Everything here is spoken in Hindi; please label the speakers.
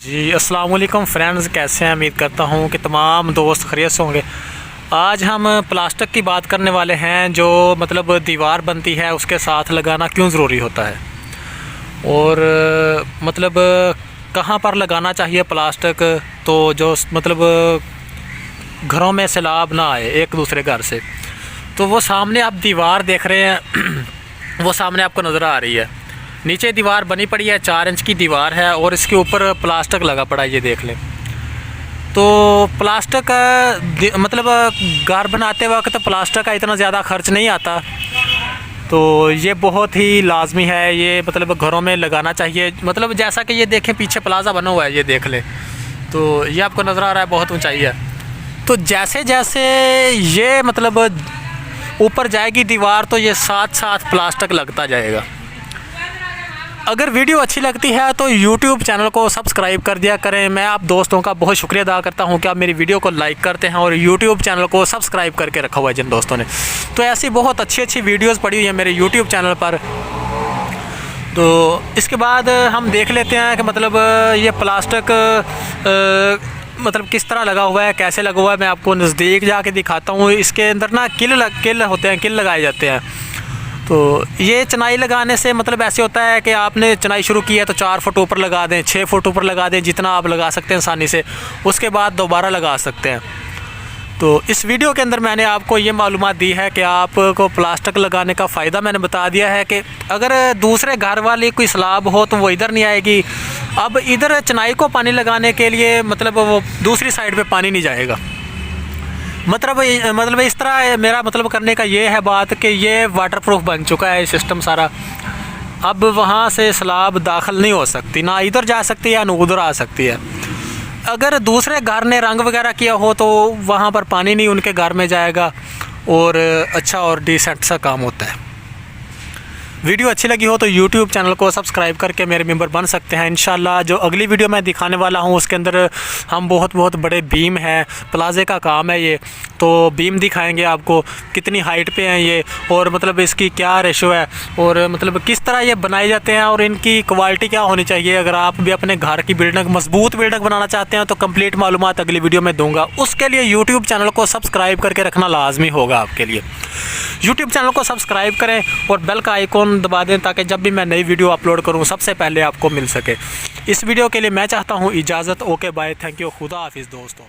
Speaker 1: जी अस्सलाम वालेकुम फ्रेंड्स, कैसे हैं? उम्मीद करता हूं कि तमाम दोस्त खैरियत से होंगे। आज हम प्लास्टिक की बात करने वाले हैं, जो मतलब दीवार बनती है उसके साथ लगाना क्यों ज़रूरी होता है और मतलब कहां पर लगाना चाहिए प्लास्टिक, तो जो मतलब घरों में सैलाब ना आए एक दूसरे घर से। तो वो सामने आप दीवार देख रहे हैं वो सामने आपको नज़र आ रही है। नीचे दीवार बनी पड़ी है, 4 इंच की दीवार है और इसके ऊपर प्लास्टिक लगा पड़ा है, ये देख लें। तो प्लास्टिक मतलब घर बनाते वक्त प्लास्टिक का इतना ज़्यादा खर्च नहीं आता, तो ये बहुत ही लाजमी है, ये मतलब घरों में लगाना चाहिए। मतलब जैसा कि ये देखें, पीछे प्लाजा बना हुआ है, ये देख लें। तो ये आपको नज़र आ रहा है, बहुत ऊंचाई है। तो जैसे जैसे ये मतलब ऊपर जाएगी दीवार, तो ये साथ साथ प्लास्टिक लगता जाएगा। अगर वीडियो अच्छी लगती है तो YouTube चैनल को सब्सक्राइब कर दिया करें। मैं आप दोस्तों का बहुत शुक्रिया अदा करता हूं कि आप मेरी वीडियो को लाइक करते हैं और YouTube चैनल को सब्सक्राइब करके रखा हुआ है जिन दोस्तों ने। तो ऐसी बहुत अच्छी वीडियोस पड़ी हुई है मेरे YouTube चैनल पर। तो इसके बाद हम देख लेते हैं कि मतलब ये प्लास्टिक मतलब किस तरह लगा हुआ है, कैसे लगा हुआ है। मैं आपको नज़दीक जाके दिखाता हूँ। इसके अंदर ना किल होते हैं, किल लगाए जाते हैं। तो ये चनाई लगाने से मतलब ऐसे होता है कि आपने चनाई शुरू की है तो 4 फुट ऊपर लगा दें, 6 फुट ऊपर लगा दें, जितना आप लगा सकते हैं आसानी से, उसके बाद दोबारा लगा सकते हैं। तो इस वीडियो के अंदर मैंने आपको ये मालूमात दी है कि आपको प्लास्टिक लगाने का फ़ायदा मैंने बता दिया है कि अगर दूसरे घर वाली कोई सैलाब हो तो वो इधर नहीं आएगी। अब इधर चनाई को पानी लगाने के लिए मतलब वो दूसरी साइड पर पानी नहीं जाएगा। मतलब इस तरह मेरा मतलब करने का ये है बात कि ये वाटरप्रूफ बन चुका है सिस्टम सारा। अब वहाँ से सैलाब दाखिल नहीं हो सकती, ना इधर जा सकती है ना उधर आ सकती है। अगर दूसरे घर ने रंग वगैरह किया हो तो वहाँ पर पानी नहीं उनके घर में जाएगा और अच्छा और डिसेंट सा काम होता है। वीडियो अच्छी लगी हो तो YouTube चैनल को सब्सक्राइब करके मेरे मेंबर बन सकते हैं। इंशाल्लाह जो अगली वीडियो मैं दिखाने वाला हूं उसके अंदर हम बहुत बड़े बीम हैं, प्लाजे का काम है ये, तो बीम दिखाएंगे आपको कितनी हाइट पे हैं ये और मतलब इसकी क्या रेशो है और मतलब किस तरह ये बनाए जाते हैं और इनकी क्वालिटी क्या होनी चाहिए। अगर आप भी अपने घर की बिल्डिंग मजबूत बिल्डिंग बनाना चाहते हैं तो कंप्लीट मालूमात अगली वीडियो में दूंगा। उसके लिए YouTube चैनल को सब्सक्राइब करके रखना लाजमी होगा आपके लिए। YouTube चैनल को सब्सक्राइब करें और बेल का आइकॉन दबा दें ताकि जब भी मैं नई वीडियो अपलोड करूं सबसे पहले आपको मिल सके। इस वीडियो के लिए मैं चाहता हूं इजाज़त। ओके बाय, थैंक यू, खुदा हाफिज़ दोस्तों।